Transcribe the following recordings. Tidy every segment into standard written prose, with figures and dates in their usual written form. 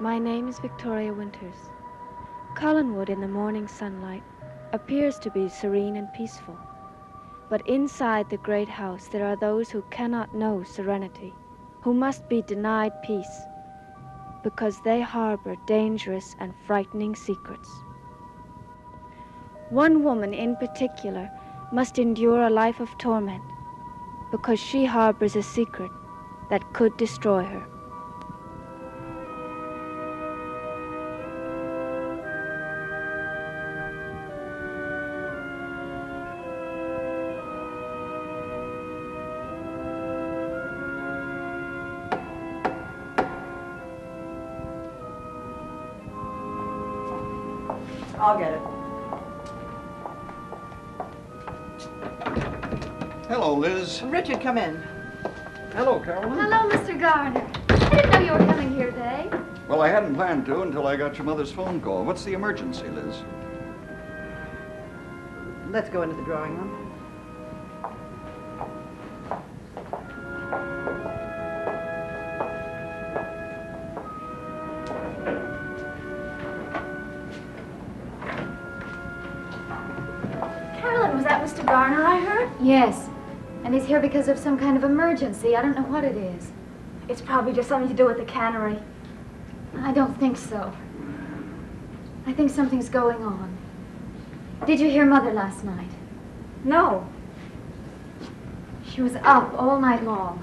My name is Victoria Winters. Collinwood in the morning sunlight appears to be serene and peaceful. But inside the great house there are those who cannot know serenity, who must be denied peace, because they harbor dangerous and frightening secrets. One woman in particular must endure a life of torment, because she harbors a secret that could destroy her. I'll get it. Hello, Liz. Richard, come in. Hello, Carolyn. Hello, Mr. Garner. I didn't know you were coming here today. Well, I hadn't planned to until I got your mother's phone call. What's the emergency, Liz? Let's go into the drawing room. Carolyn, was that Mr. Garner I heard? Yes. And he's here because of some kind of emergency. I don't know what it is. It's probably just something to do with the cannery. I don't think so. I think something's going on. Did you hear Mother last night? No. She was up all night long.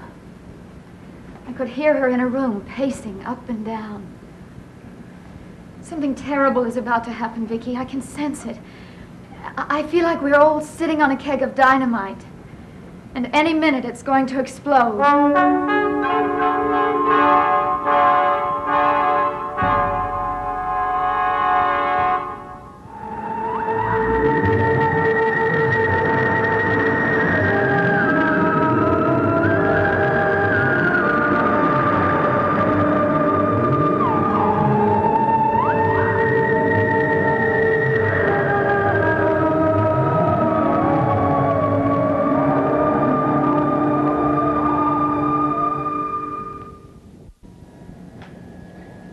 I could hear her in her room, pacing up and down. Something terrible is about to happen, Vicki. I can sense it. I feel like we're all sitting on a keg of dynamite. And any minute it's going to explode.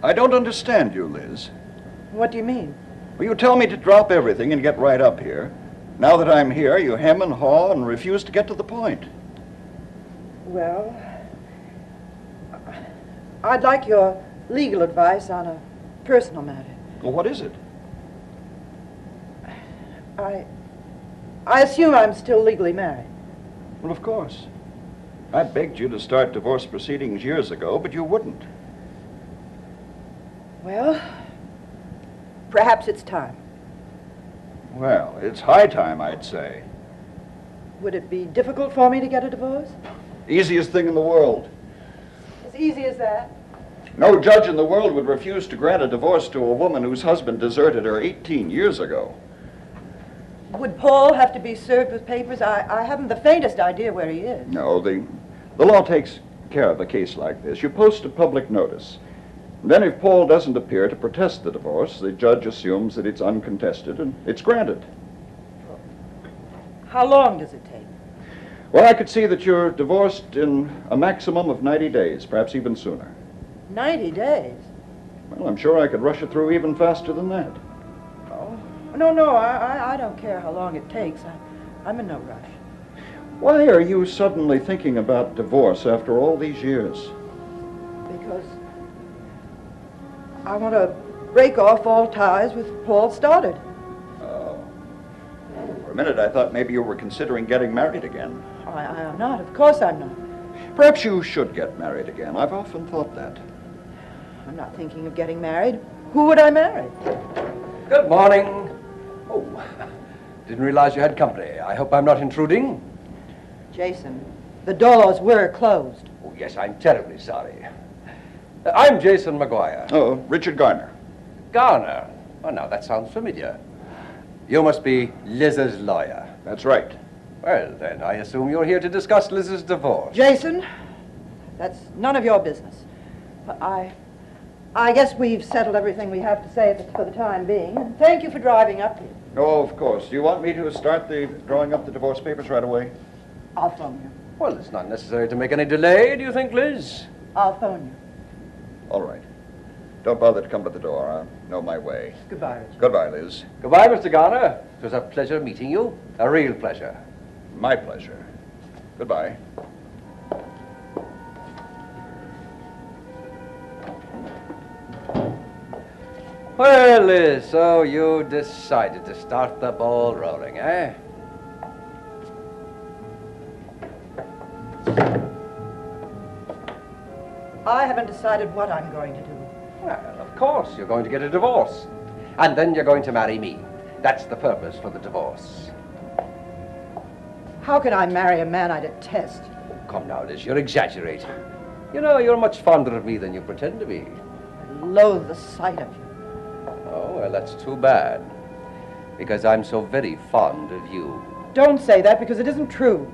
I don't understand you, Liz. What do you mean? Well, you tell me to drop everything and get right up here. Now that I'm here, you hem and haw and refuse to get to the point. Well, I'd like your legal advice on a personal matter. Well, what is it? I assume I'm still legally married. Well, of course. I begged you to start divorce proceedings years ago, but you wouldn't. Well, perhaps it's time. Well, it's high time, I'd say. Would it be difficult for me to get a divorce? Easiest thing in the world. As easy as that? No judge in the world would refuse to grant a divorce to a woman whose husband deserted her 18 years ago. Would Paul have to be served with papers? I haven't the faintest idea where he is. No, the law takes care of a case like this. You post a public notice. Then if Paul doesn't appear to protest the divorce, the judge assumes that it's uncontested and it's granted. How long does it take? Well, I could see that you're divorced in a maximum of 90 days, perhaps even sooner. 90 days? Well, I'm sure I could rush it through even faster than that. Oh, no, I don't care how long it takes. I'm in no rush. Why are you suddenly thinking about divorce after all these years? Because I want to break off all ties with Paul Stoddard. Oh. For a minute, I thought maybe you were considering getting married again. I am not. Of course I'm not. Perhaps you should get married again. I've often thought that. I'm not thinking of getting married. Who would I marry? Good morning. Oh, didn't realize you had company. I hope I'm not intruding. Jason, the doors were closed. Oh, yes, I'm terribly sorry. I'm Jason McGuire. Oh, Richard Garner. Garner. Oh, now that sounds familiar. You must be Liz's lawyer. That's right. Well, then, I assume you're here to discuss Liz's divorce. Jason, that's none of your business. I guess we've settled everything we have to say for the time being. And thank you for driving up here. Oh, of course. Do you want me to start drawing up the divorce papers right away? I'll phone you. Well, it's not necessary to make any delay, do you think, Liz? I'll phone you. All right. Don't bother to come to the door. I know my way. Goodbye, Richard. Goodbye, Liz. Goodbye, Mr. Garner. It was a pleasure meeting you. A real pleasure. My pleasure. Goodbye. Well, Liz, so you decided to start the ball rolling, eh? I haven't decided what I'm going to do. Well, of course, you're going to get a divorce. And then you're going to marry me. That's the purpose for the divorce. How can I marry a man I detest? Come now, Liz, you're exaggerating. You know, you're much fonder of me than you pretend to be. I loathe the sight of you. Oh, well, that's too bad. Because I'm so very fond of you. Don't say that because it isn't true.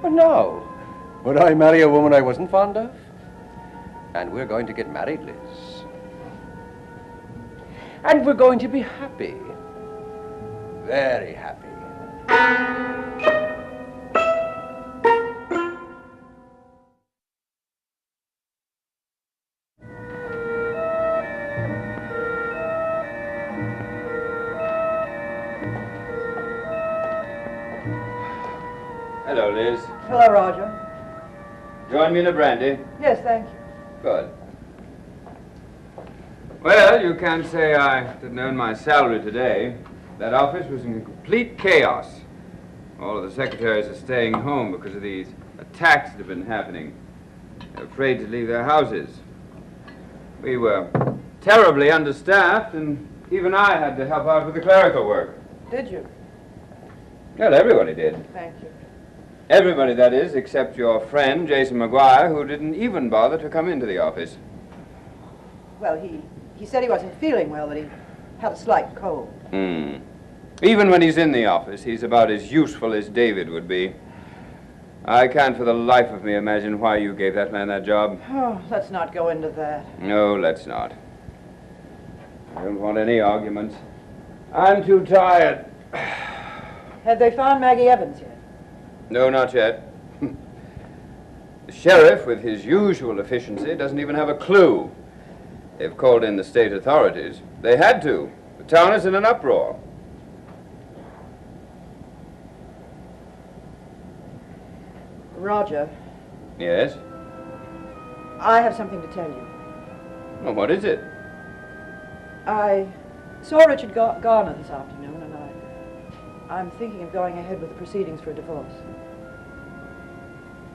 But no. Would I marry a woman I wasn't fond of? And we're going to get married, Liz. And we're going to be happy. Very happy. Hello, Liz. Hello, Roger. Join me in a brandy? Yes, thank you. Good. Well, you can't say I didn't earn my salary today. That office was in complete chaos. All of the secretaries are staying home because of these attacks that have been happening. They're afraid to leave their houses. We were terribly understaffed, and even I had to help out with the clerical work. Did you? Well, everybody did. Thank you. Everybody, that is, except your friend, Jason McGuire, who didn't even bother to come into the office. Well, he said he wasn't feeling well, that he had a slight cold. Even when he's in the office, he's about as useful as David would be. I can't for the life of me imagine why you gave that man that job. Oh, let's not go into that. No, let's not. I don't want any arguments. I'm too tired. Have they found Maggie Evans yet? No, not yet. The sheriff, with his usual efficiency, doesn't even have a clue. They've called in the state authorities. They had to. The town is in an uproar. Roger, Yes? I have something to tell you. Well, what is it? I saw Richard Garner this afternoon, and I'm thinking of going ahead with the proceedings for a divorce.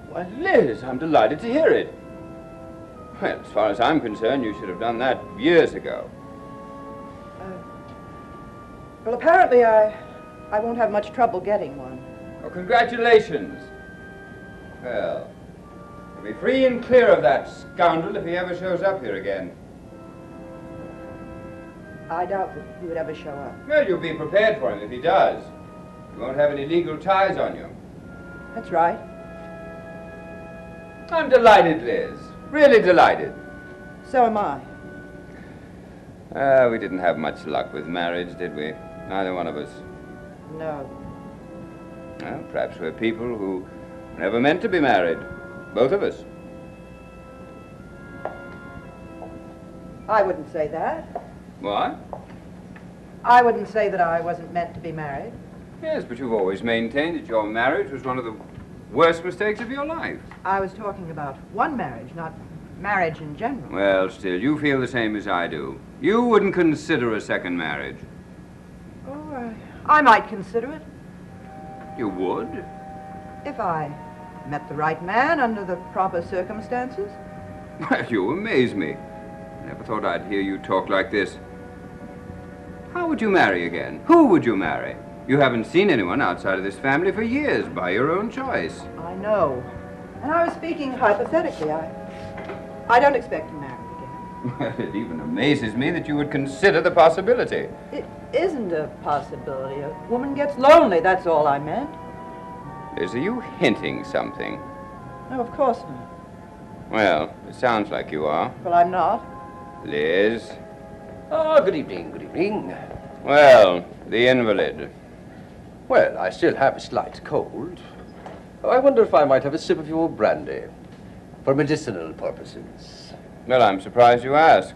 Why, Liz, I'm delighted to hear it. Well, as far as I'm concerned, you should have done that years ago. Well, apparently I won't have much trouble getting one. Well, congratulations. Well, you'll be free and clear of that scoundrel if he ever shows up here again. I doubt that he would ever show up. Well, you'll be prepared for him if he does. You won't have any legal ties on you. That's right. I'm delighted, Liz. Really delighted. So am I. We didn't have much luck with marriage, did we? Neither one of us. No. Well, perhaps we're people who were never meant to be married. Both of us. I wouldn't say that. What? I wouldn't say that I wasn't meant to be married. Yes, but you've always maintained that your marriage was one of the worst mistakes of your life. I was talking about one marriage, not marriage in general. Well, still, you feel the same as I do. You wouldn't consider a second marriage. Oh, I might consider it. You would? If I met the right man under the proper circumstances. Well, you amaze me. I never thought I'd hear you talk like this. How would you marry again? Who would you marry? You haven't seen anyone outside of this family for years, by your own choice. I know. And I was speaking hypothetically. I don't expect to marry again. Well, it even amazes me that you would consider the possibility. It isn't a possibility. A woman gets lonely, that's all I meant. Liz, are you hinting something? No, of course not. Well, it sounds like you are. Well, I'm not. Liz? Oh, good evening, good evening. Well, the invalid. Well, I still have a slight cold. Oh, I wonder if I might have a sip of your brandy for medicinal purposes. Well, I'm surprised you ask.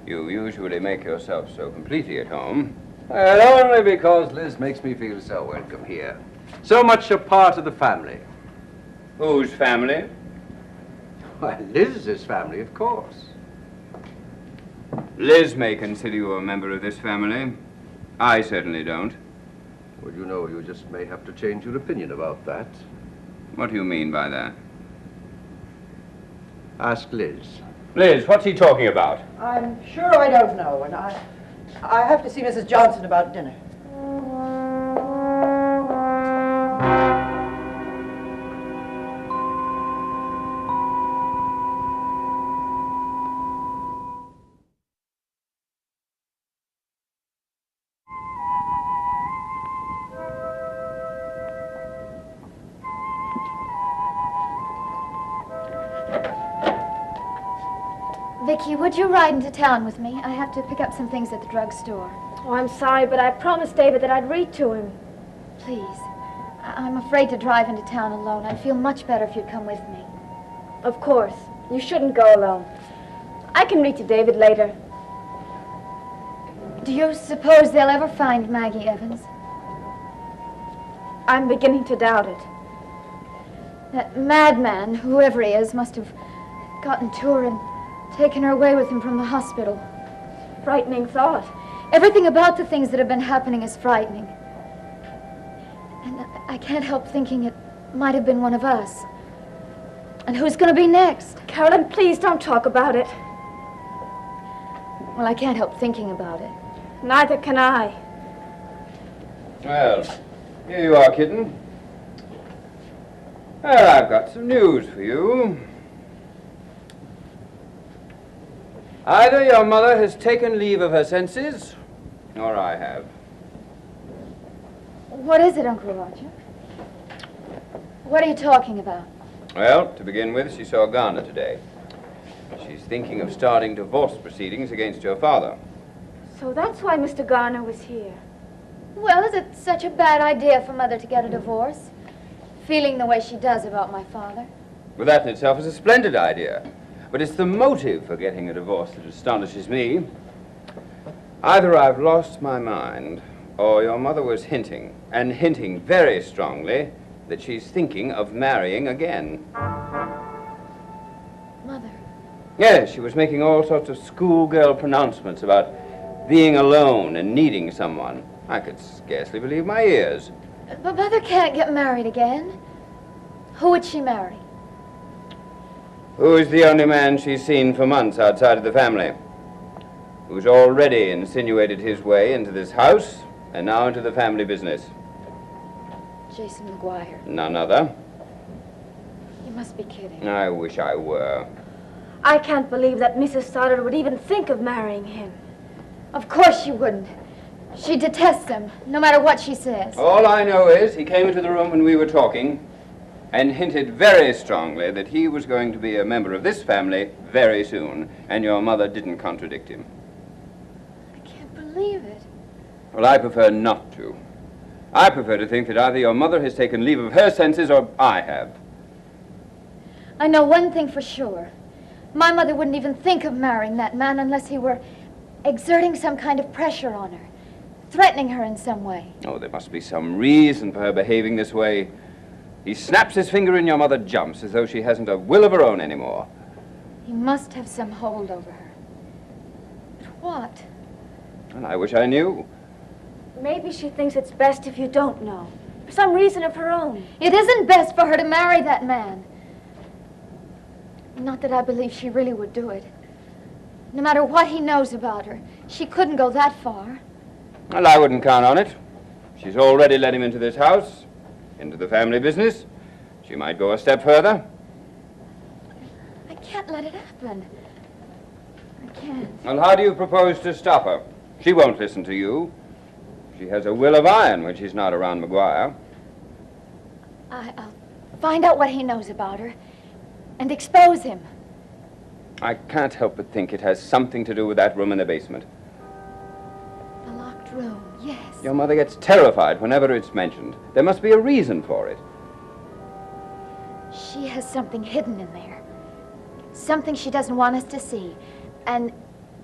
You usually make yourself so completely at home. And only because Liz makes me feel so welcome here. So much a part of the family. Whose family? Why, Liz's family, of course. Liz may consider you a member of this family. I certainly don't. Well, you know, you just may have to change your opinion about that. What do you mean by that? Ask Liz. Liz, what's he talking about? I'm sure I don't know, and I have to see Mrs. Johnson about dinner. Vicky, would you ride into town with me? I have to pick up some things at the drugstore. Oh, I'm sorry, but I promised David that I'd read to him. Please. I'm afraid to drive into town alone. I'd feel much better if you'd come with me. Of course. You shouldn't go alone. I can read to David later. Do you suppose they'll ever find Maggie Evans? I'm beginning to doubt it. That madman, whoever he is, must have gotten to her and taken her away with him from the hospital. Frightening thought. Everything about the things that have been happening is frightening. And I can't help thinking it might have been one of us. And who's going to be next? Carolyn, please don't talk about it. Well, I can't help thinking about it. Neither can I. Well, here you are, kitten. Well, I've got some news for you. Either your mother has taken leave of her senses, or I have. What is it, Uncle Roger? What are you talking about? Well, to begin with, she saw Garner today. She's thinking of starting divorce proceedings against your father. So that's why Mr. Garner was here. Well, is it such a bad idea for Mother to get a divorce? Feeling the way she does about my father? Well, that in itself is a splendid idea. But it's the motive for getting a divorce that astonishes me. Either I've lost my mind, or your mother was hinting, and hinting very strongly, that she's thinking of marrying again. Mother? Yes, she was making all sorts of schoolgirl pronouncements about being alone and needing someone. I could scarcely believe my ears. But Mother can't get married again. Who would she marry? Who is the only man she's seen for months outside of the family? Who's already insinuated his way into this house and now into the family business? Jason McGuire. None other. You must be kidding. I wish I were. I can't believe that Mrs. Stoddard would even think of marrying him. Of course she wouldn't. She detests him, no matter what she says. All I know is he came into the room when we were talking and hinted very strongly that he was going to be a member of this family very soon, and your mother didn't contradict him. I can't believe it. Well, I prefer not to. I prefer to think that either your mother has taken leave of her senses or I have. I know one thing for sure. My mother wouldn't even think of marrying that man unless he were exerting some kind of pressure on her, threatening her in some way. Oh, there must be some reason for her behaving this way. He snaps his finger and your mother jumps as though she hasn't a will of her own anymore. He must have some hold over her. But what? Well, I wish I knew. Maybe she thinks it's best if you don't know. For some reason of her own. It isn't best for her to marry that man. Not that I believe she really would do it. No matter what he knows about her, she couldn't go that far. Well, I wouldn't count on it. She's already let him into this house, into the family business. She might go a step further. I can't let it happen. I can't. Well, how do you propose to stop her? She won't listen to you. She has a will of iron when she's not around McGuire. I'll find out what he knows about her and expose him. I can't help but think it has something to do with that room in the basement. The locked room, yes. Your mother gets terrified whenever it's mentioned. There must be a reason for it. She has something hidden in there. Something she doesn't want us to see. And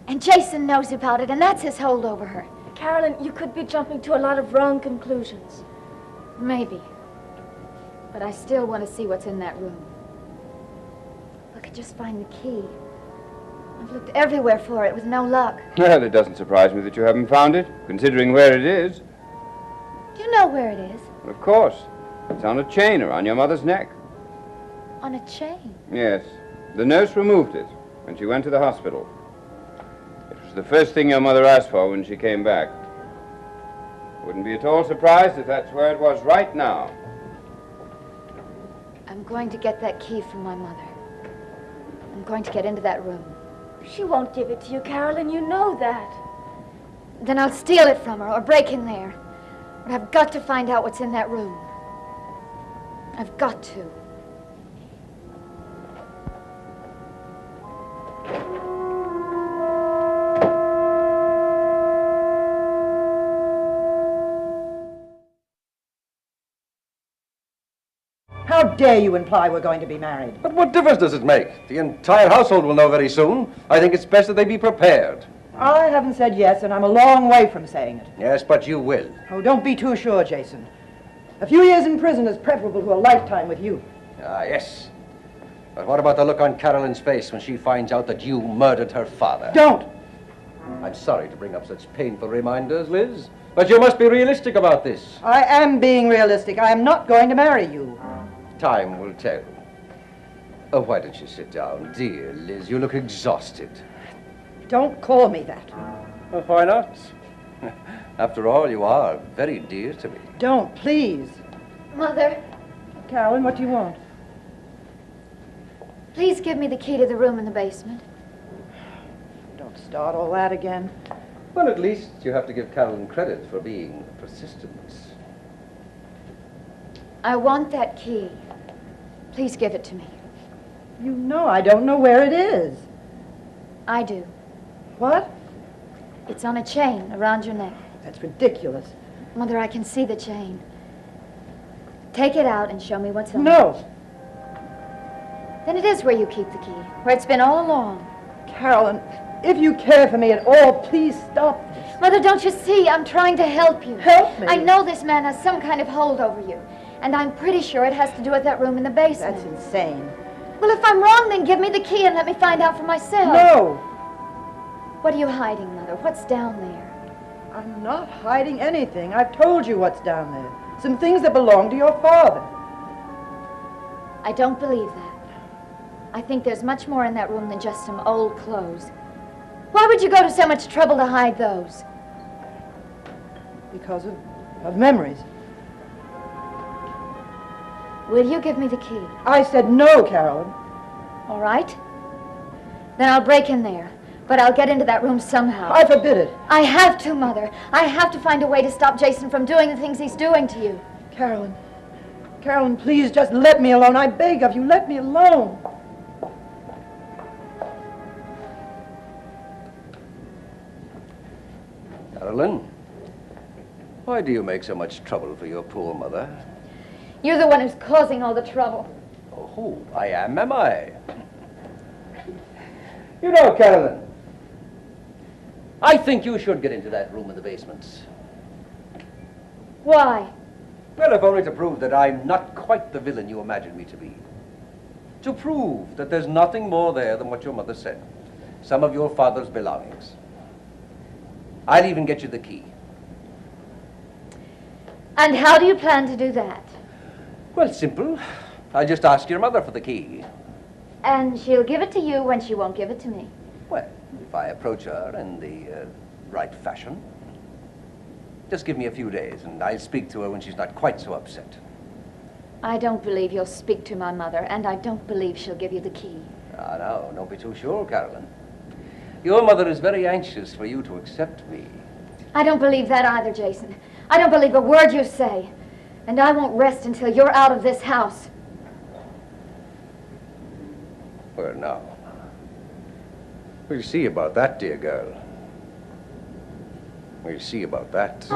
And Jason knows about it, and that's his hold over her. Carolyn, you could be jumping to a lot of wrong conclusions. Maybe. But I still want to see what's in that room. If I could just find the key. I've looked everywhere for it with no luck. Well, it doesn't surprise me that you haven't found it, considering where it is. Do you know where it is? Well, of course. It's on a chain around your mother's neck. On a chain? Yes. The nurse removed it when she went to the hospital. It was the first thing your mother asked for when she came back. Wouldn't be at all surprised if that's where it was right now. I'm going to get that key from my mother. I'm going to get into that room. She won't give it to you, Carolyn. You know that. Then I'll steal it from her or break in there. But I've got to find out what's in that room. I've got to. How dare you imply we're going to be married? But what difference does it make? The entire household will know very soon. I think it's best that they be prepared. I haven't said yes, and I'm a long way from saying it. Yes, but you will. Oh, don't be too sure, Jason. A few years in prison is preferable to a lifetime with you. Ah, yes. But what about the look on Carolyn's face when she finds out that you murdered her father? Don't! I'm sorry to bring up such painful reminders, Liz, but you must be realistic about this. I am being realistic. I am not going to marry you. Time will tell. Oh, why don't you sit down? Dear Liz, you look exhausted. Don't call me that. Well, why not? After all, you are very dear to me. Don't, please. Mother, Carolyn, what do you want? please give me the key to the room in the basement. Don't start all that again. Well, at least you have to give Carolyn credit for being persistent. I want that key. Please give it to me. You know I don't know where it is. I do. What? It's on a chain around your neck. That's ridiculous. Mother, I can see the chain. Take it out and show me what's on it. No. Then it is where you keep the key, where it's been all along. Carolyn, if you care for me at all, please stop this. Mother, don't you see? I'm trying to help you. Help me? I know this man has some kind of hold over you, and I'm pretty sure it has to do with that room in the basement. That's insane. Well, if I'm wrong, then give me the key and let me find out for myself. No. What are you hiding, Mother? What's down there? I'm not hiding anything. I've told you what's down there. Some things that belong to your father. I don't believe that. I think there's much more in that room than just some old clothes. Why would you go to so much trouble to hide those? Because of memories. Will you give me the key? I said no, Carolyn. All right. Then I'll break in there. But I'll get into that room somehow. I forbid it. I have to, Mother. I have to find a way to stop Jason from doing the things he's doing to you. Carolyn. Carolyn, please just let me alone. I beg of you, let me alone. Carolyn, why do you make so much trouble for your poor mother? You're the one who's causing all the trouble. Oh, I am I? You know, Carolyn, I think you should get into that room in the basement. Why? Well, if only to prove that I'm not quite the villain you imagine me to be. To prove that there's nothing more there than what your mother said. Some of your father's belongings. I'll even get you the key. And how do you plan to do that? Well, simple. I'll just ask your mother for the key. And she'll give it to you when she won't give it to me. Well, if I approach her in the right fashion. Just give me a few days, and I'll speak to her when she's not quite so upset. I don't believe you'll speak to my mother, and I don't believe she'll give you the key. Ah, no, don't be too sure, Carolyn. Your mother is very anxious for you to accept me. I don't believe that either, Jason. I don't believe a word you say. And I won't rest until you're out of this house. Well, now, we'll see about that, dear girl. We'll see about that.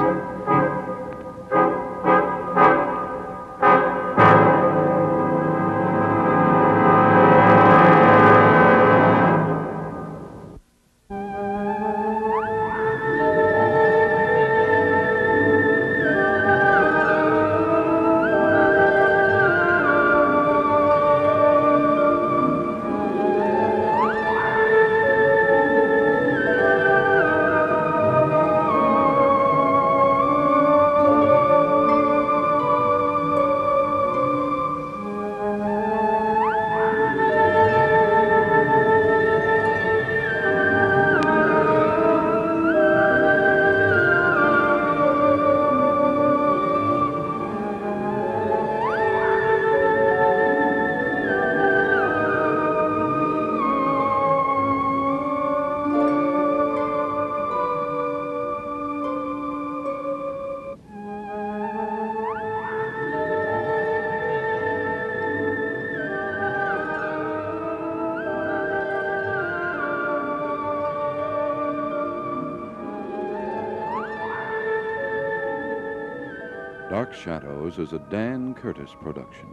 Dark Shadows is a Dan Curtis production.